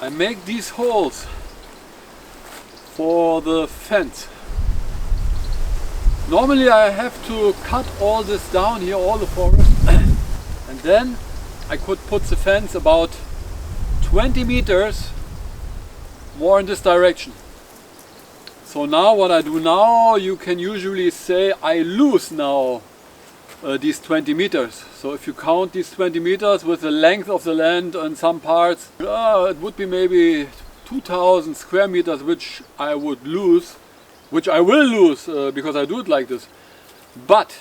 I make these holes for the fence. Normally I have to cut all this down here, all the forest, and then I could put the fence about 20 meters more in this direction. So now what I do now, you can usually say I lose now these 20 meters. So if you count these 20 meters with the length of the land in some parts, it would be maybe 2000 square meters which I would lose, which I will lose because I do it like this. But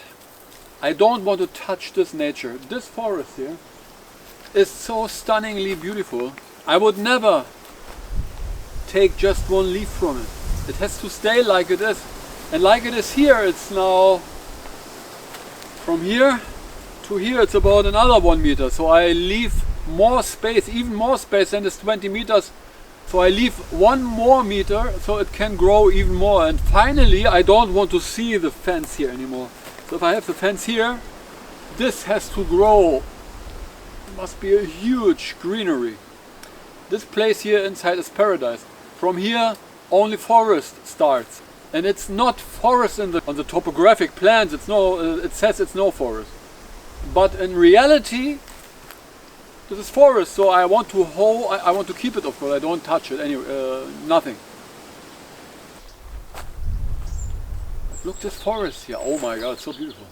I don't want to touch this nature. This forest here is so stunningly beautiful. I would never take just one leaf from it. It has to stay like it is. And like it is here, it's now from here to here, it's about another 1 meter. So I leave more space, even more space than this 20 meters. So I leave 1 more meter so it can grow even more. And finally, I don't want to see the fence here anymore. So if I have the fence here, this has to grow. It must be a huge greenery. This place here inside is paradise. From here, only forest starts. And it's not forest on the topographic plans. It's no, it says it's no forest. But in reality, this is forest. So I want to I want to keep it, of course. I don't touch it anyway. Nothing. Look, this forest here. Oh my God, it's so beautiful.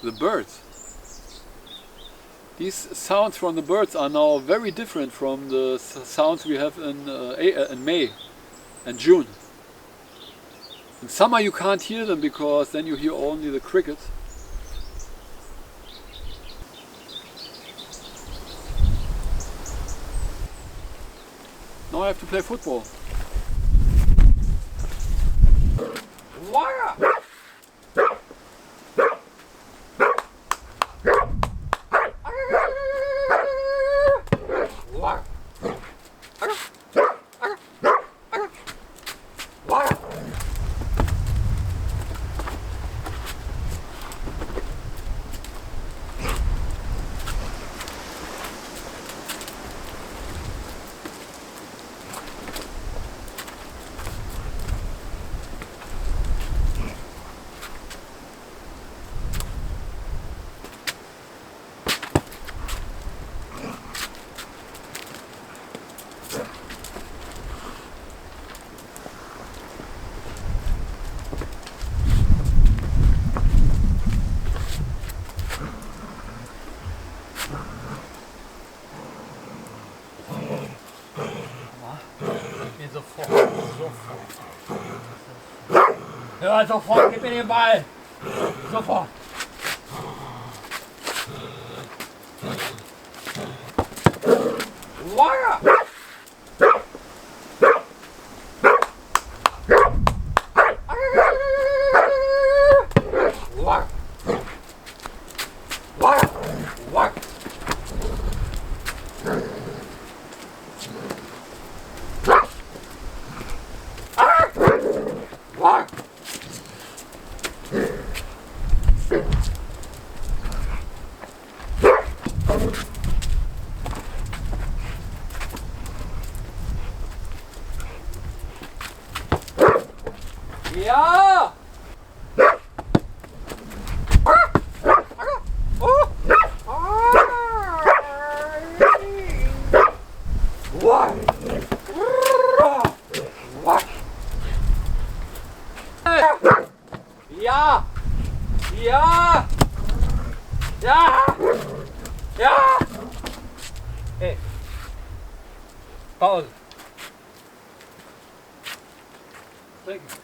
The birds. These sounds from the birds are now very different from the sounds we have in May and June. In summer you can't hear them because then you hear only the crickets. Now I have to play football. Ja, sofort, gib mir den Ball. Sofort. Ja! Ja! Ja! Ja! Ja! Hey. Pause. Thank you.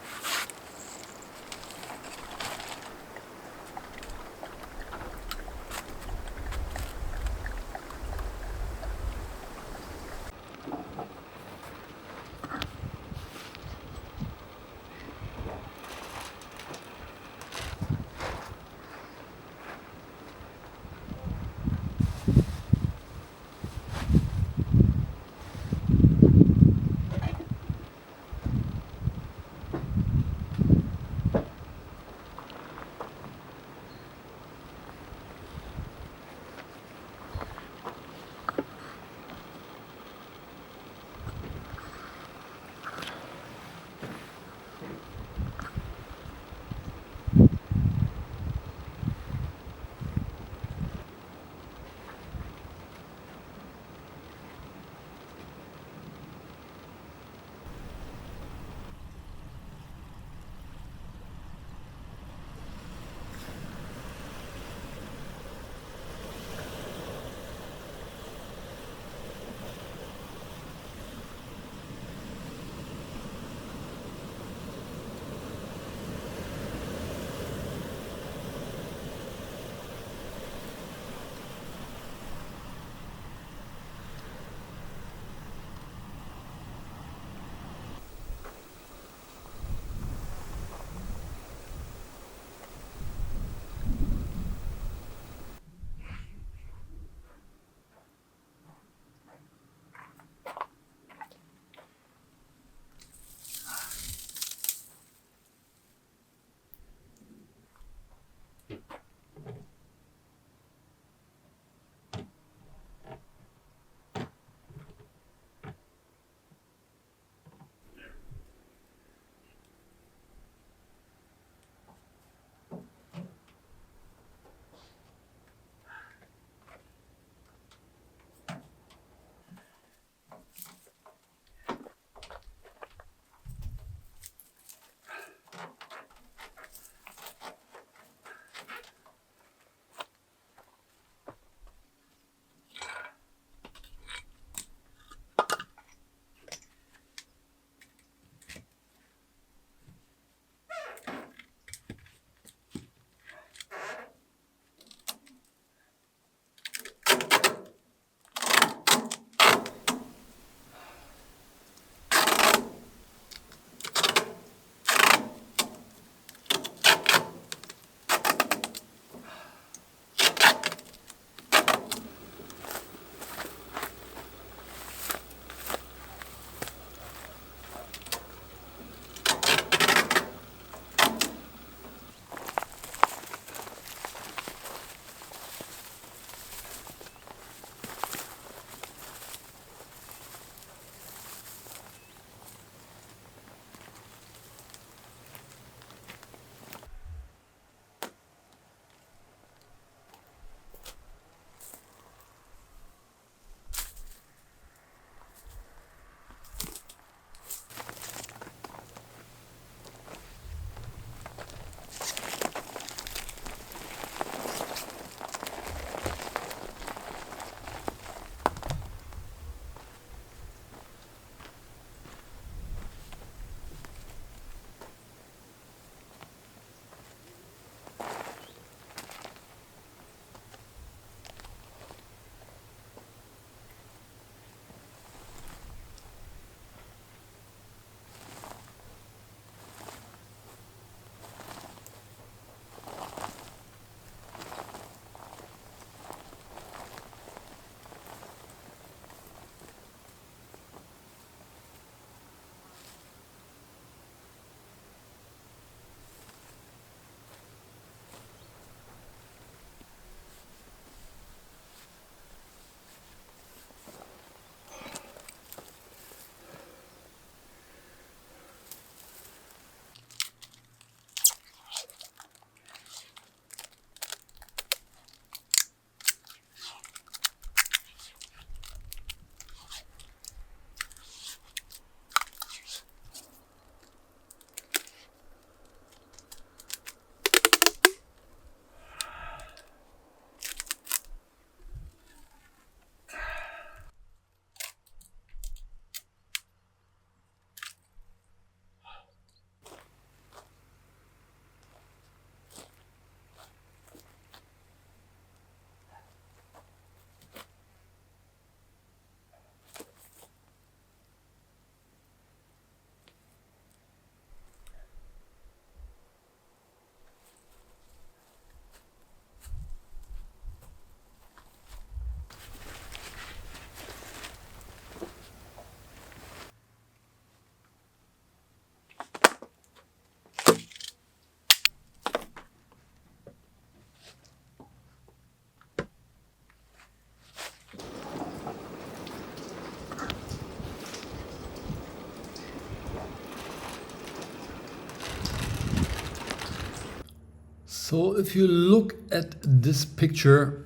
So if you look at this picture,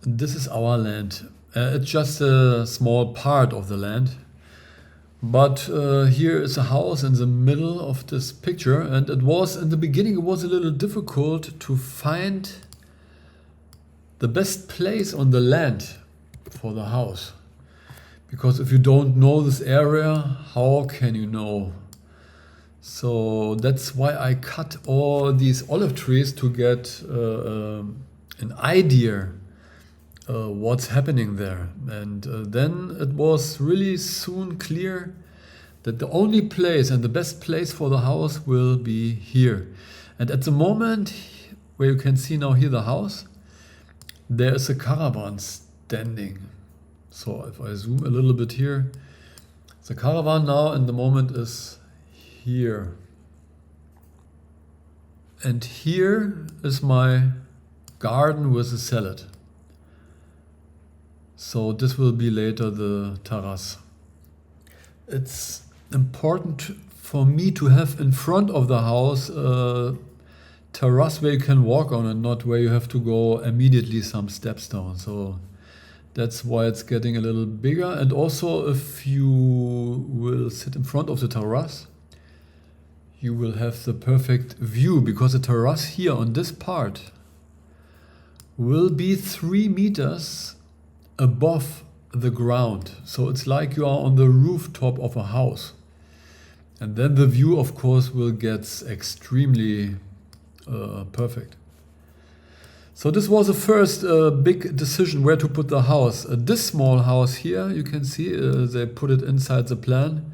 this is our land. It's just a small part of the land. But here is a house in the middle of this picture, and it was in the beginning it was a little difficult to find the best place on the land for the house. Because if you don't know this area, how can you know? So that's why I cut all these olive trees to get an idea what's happening there. And then it was really soon clear that the only place and the best place for the house will be here. And at the moment where you can see now here the house, there is a caravan standing. So if I zoom a little bit here, the caravan now in the moment is here. And here is my garden with a salad. So this will be later the terrace. It's important for me to have in front of the house a terrace where you can walk on and not where you have to go immediately some steps down. So that's why it's getting a little bigger. And also if you will sit in front of the terrace, you will have the perfect view, because the terrace here on this part will be 3 meters above the ground. So it's like you are on the rooftop of a house. And then the view, of course, will get extremely perfect. So this was the first big decision where to put the house. This small house here, you can see they put it inside the plan.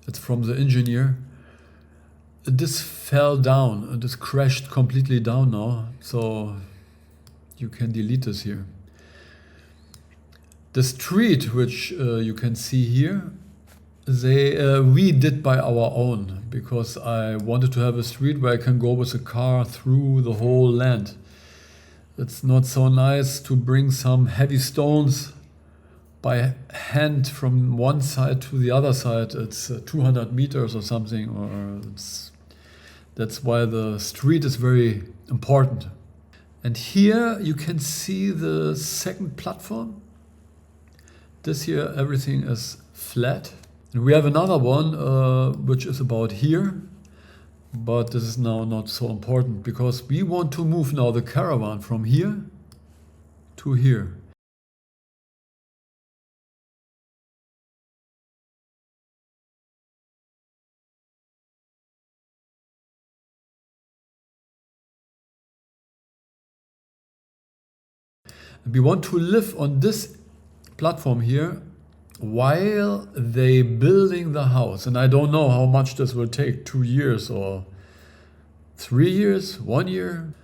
It's from the engineer. This fell down and this crashed completely down now. So you can delete this here. The street, which you can see here, we did by our own, because I wanted to have a street where I can go with a car through the whole land. It's not so nice to bring some heavy stones by hand from one side to the other side. It's 200 meters or something, that's why the street is very important. And here you can see the second platform. This here, everything is flat. And we have another one which is about here, but this is now not so important because we want to move now the caravan from here to here. And we want to live on this platform here while they building the house. And I don't know how much this will take, 2 years or 3 years, 1 year,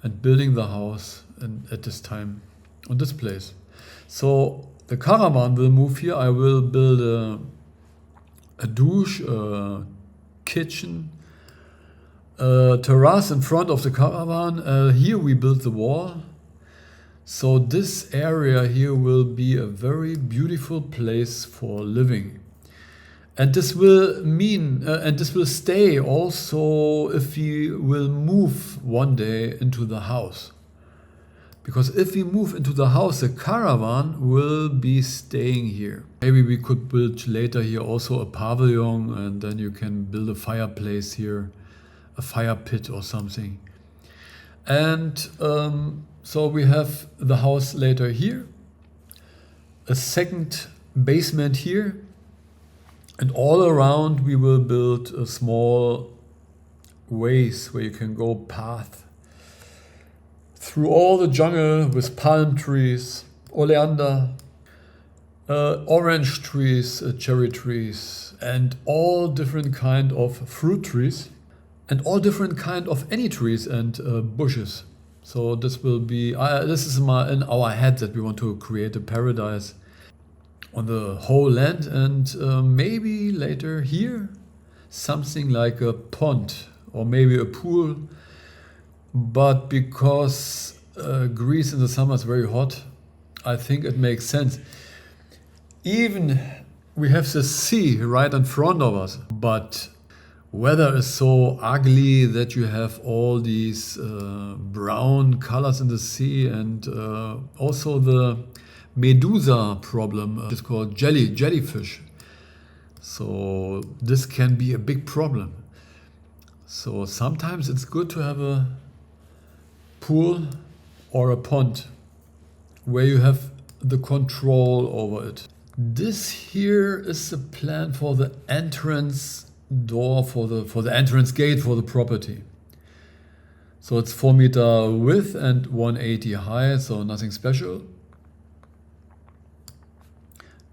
and building the house and at this time on this place. So the caravan will move here. I will build a douche, a kitchen, a terrace in front of the caravan. Here we build the wall. So this area here will be a very beautiful place for living. And this will mean, and this will stay also if we will move one day into the house. Because if we move into the house, the caravan will be staying here. Maybe we could build later here also a pavilion, and then you can build a fireplace here, a fire pit or something. And so we have the house later here, a second basement here, and all around we will build a small ways where you can go path through all the jungle with palm trees, oleander, orange trees, cherry trees, and all different kind of fruit trees, and all different kind of any trees and bushes. So this will be, this is in our head that we want to create a paradise on the whole land, and maybe later here something like a pond or maybe a pool. But because Greece in the summer is very hot, I think it makes sense. Even we have the sea right in front of us, but weather is so ugly that you have all these brown colors in the sea, and also the medusa problem, it's called jellyfish. So this can be a big problem. So sometimes it's good to have a pool or a pond where you have the control over it. This here is the plan for the entrance door, for the entrance gate for the property. So it's 4 meter width and 180 high, so nothing special.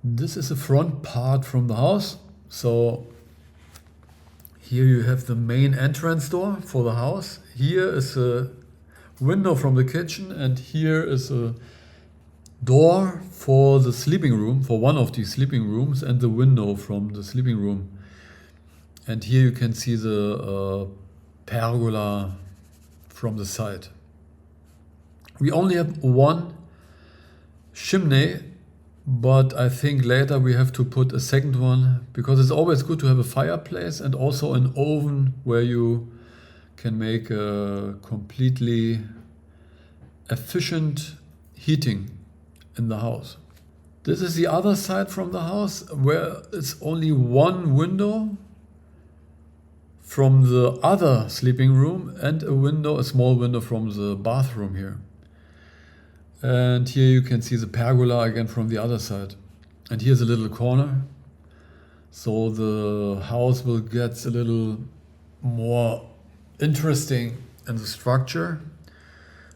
This is the front part from the house. So here you have the main entrance door for the house. Here is a window from the kitchen, and here is a door for the sleeping room, for one of these sleeping rooms, and the window from the sleeping room. And here you can see the pergola from the side. We only have one chimney, but I think later we have to put a second one, because it's always good to have a fireplace and also an oven where you can make a completely efficient heating in the house. This is the other side from the house, where it's only one window from the other sleeping room and a small window from the bathroom here. And here you can see the pergola again from the other side. And here's a little corner. So the house will get a little more interesting in the structure,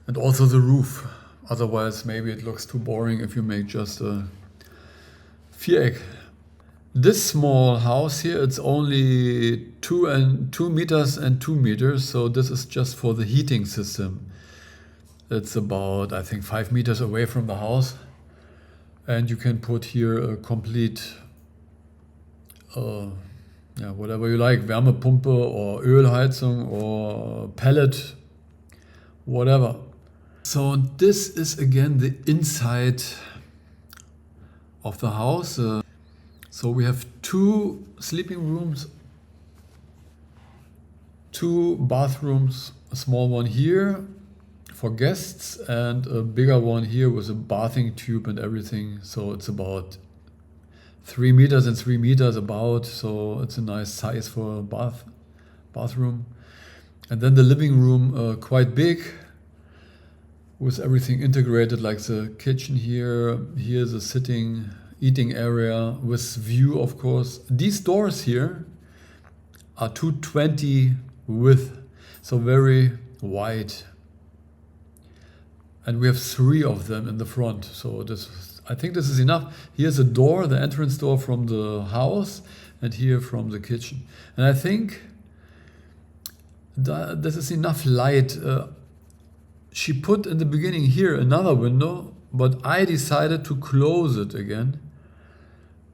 and also the roof. Otherwise, maybe it looks too boring if you make just a viereck. This small house here, it's only 2 meters and 2 meters. So this is just for the heating system. It's about, I think, 5 meters away from the house. And you can put here a complete, whatever you like, Wärmepumpe or Ölheizung or pellet, whatever. So this is again the inside of the house. So we have 2 sleeping rooms, 2 bathrooms, a small one here for guests and a bigger one here with a bathing tube and everything. So it's about 3 meters and 3 meters about. So it's a nice size for a bathroom. And then the living room, quite big, with everything integrated, like the kitchen here. Here's a sitting, eating area with view, of course. These doors here are 220 width, so very wide. And we have 3 of them in the front. So I think this is enough. Here's a door, the entrance door from the house, and here from the kitchen. And I think this is enough light. She put in the beginning here another window, but I decided to close it again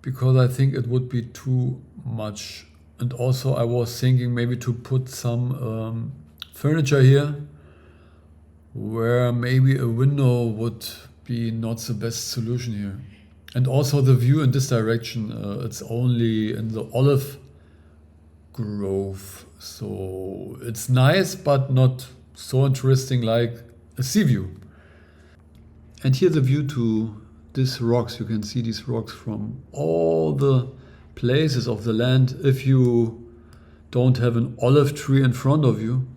because I think it would be too much. And also I was thinking maybe to put some furniture here, where maybe a window would be not the best solution here. And also the view in this direction, it's only in the olive grove. So it's nice, but not so interesting like a sea view. And here the view to these rocks. You can see these rocks from all the places of the land if you don't have an olive tree in front of you.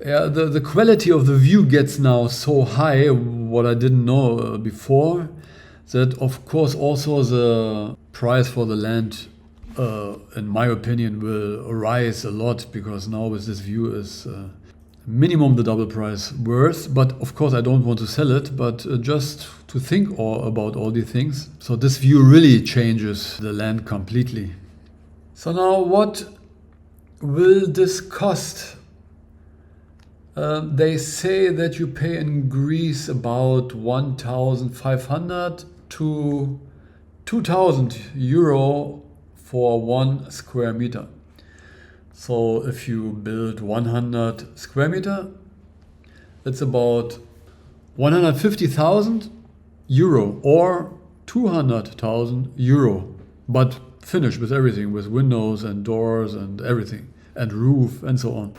The quality of the view gets now so high, what I didn't know before, that of course also the price for the land, in my opinion, will rise a lot, because now with this view is minimum the double price worth. But of course I don't want to sell it, but just to think about all these things. So this view really changes the land completely. So now what will this cost? They say that you pay in Greece about 1,500 to 2,000 euro for 1 square meter. So if you build 100 square meter, it's about 150,000 euro or 200,000 euro, but finished with everything, with windows and doors and everything. and roof and so on.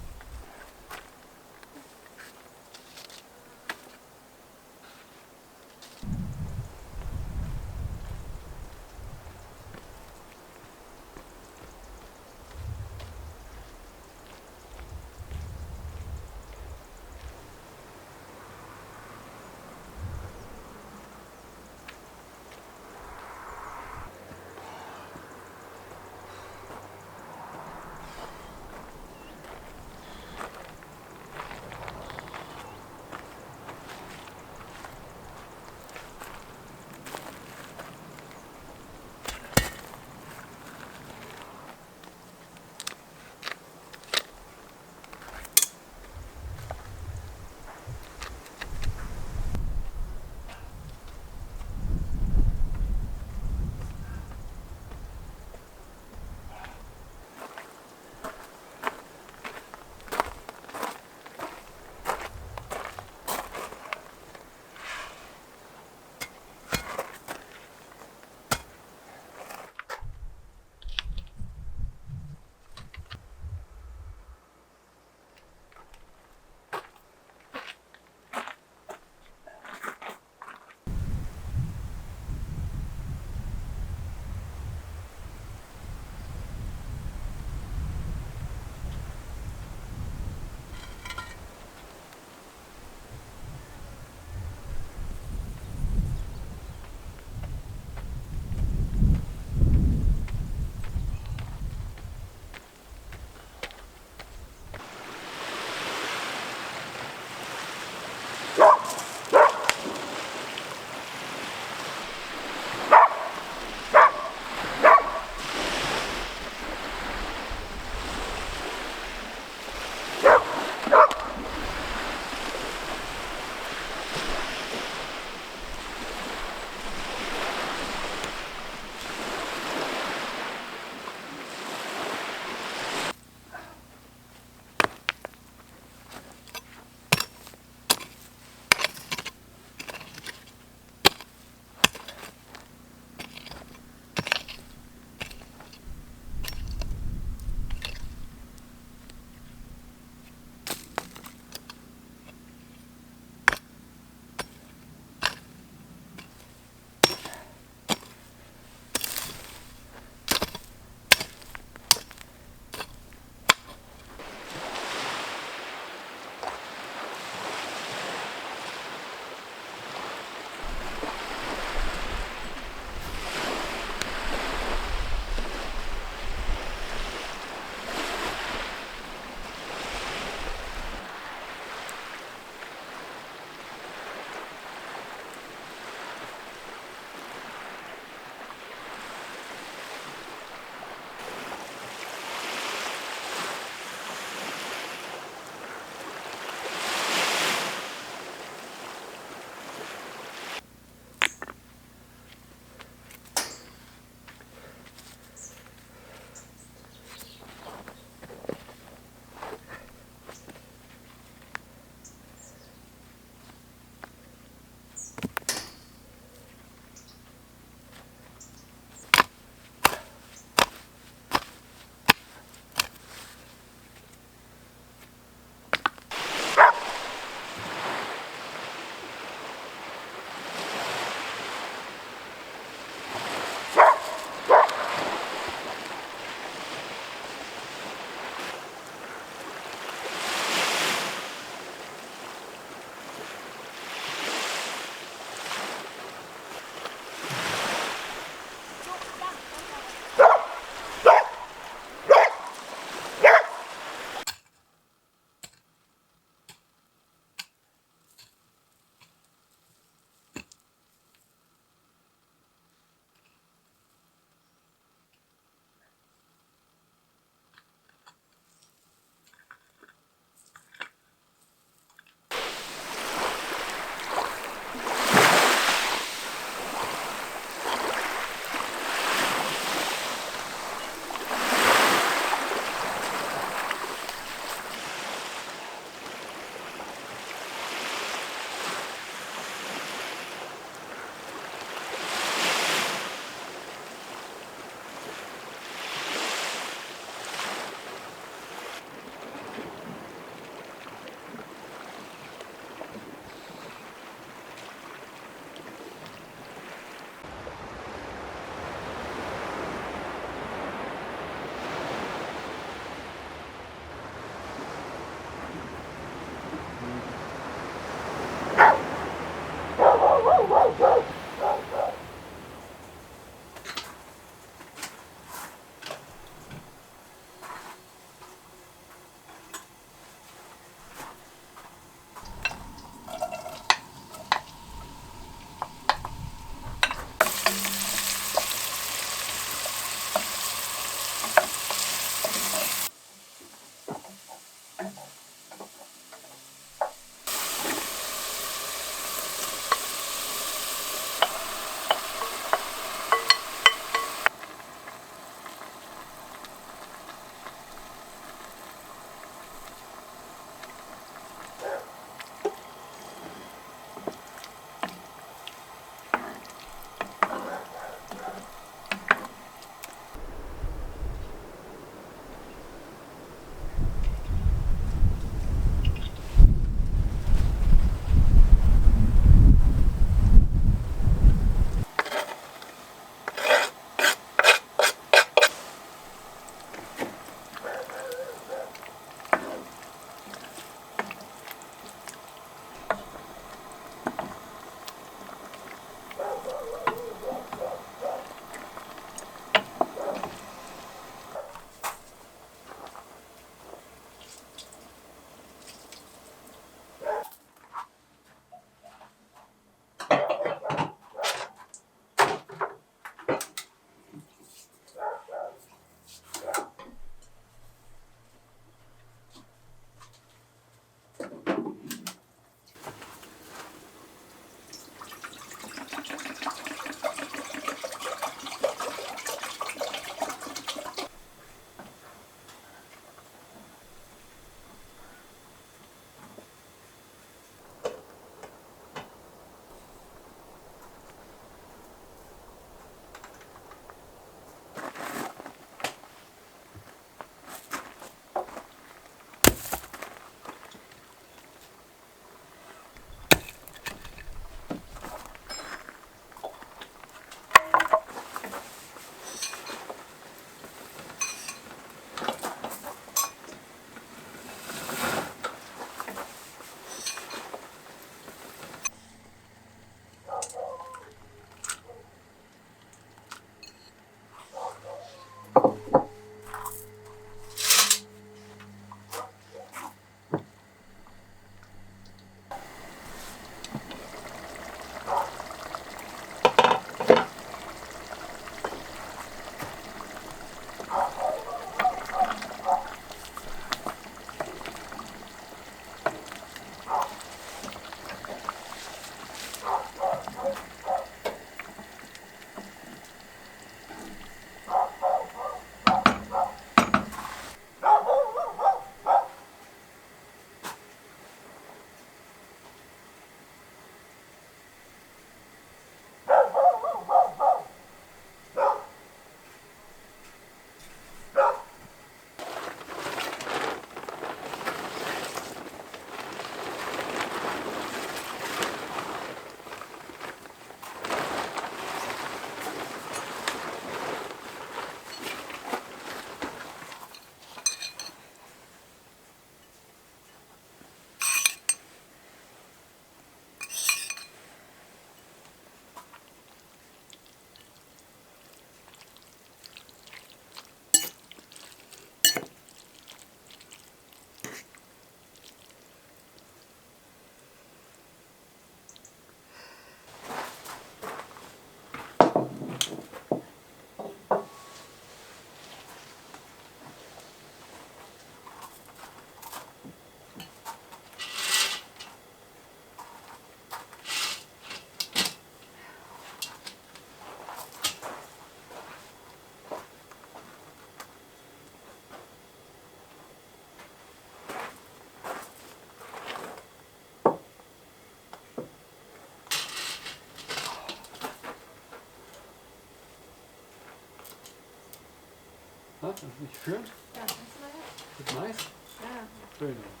Hat das nicht schön? Ja, das ist mal das. Ist nice? Ja. Very nice.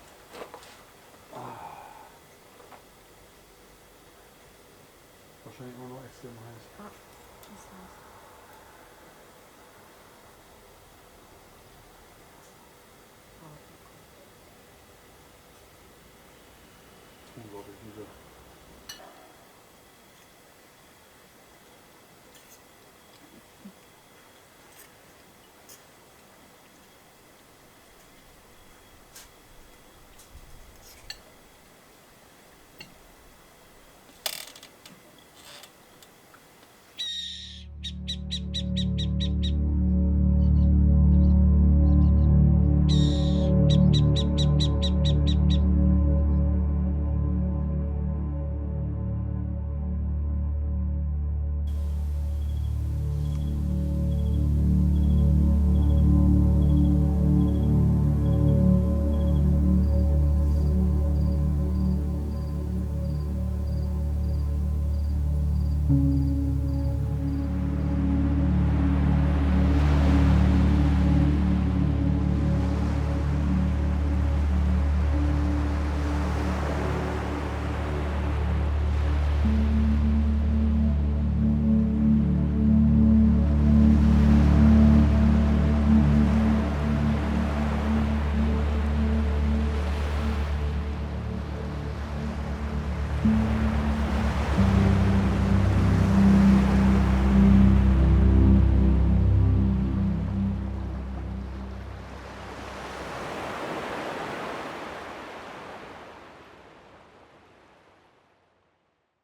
Wahrscheinlich immer noch extrem heiß. Ah, das ist nice. Unglaublich, diese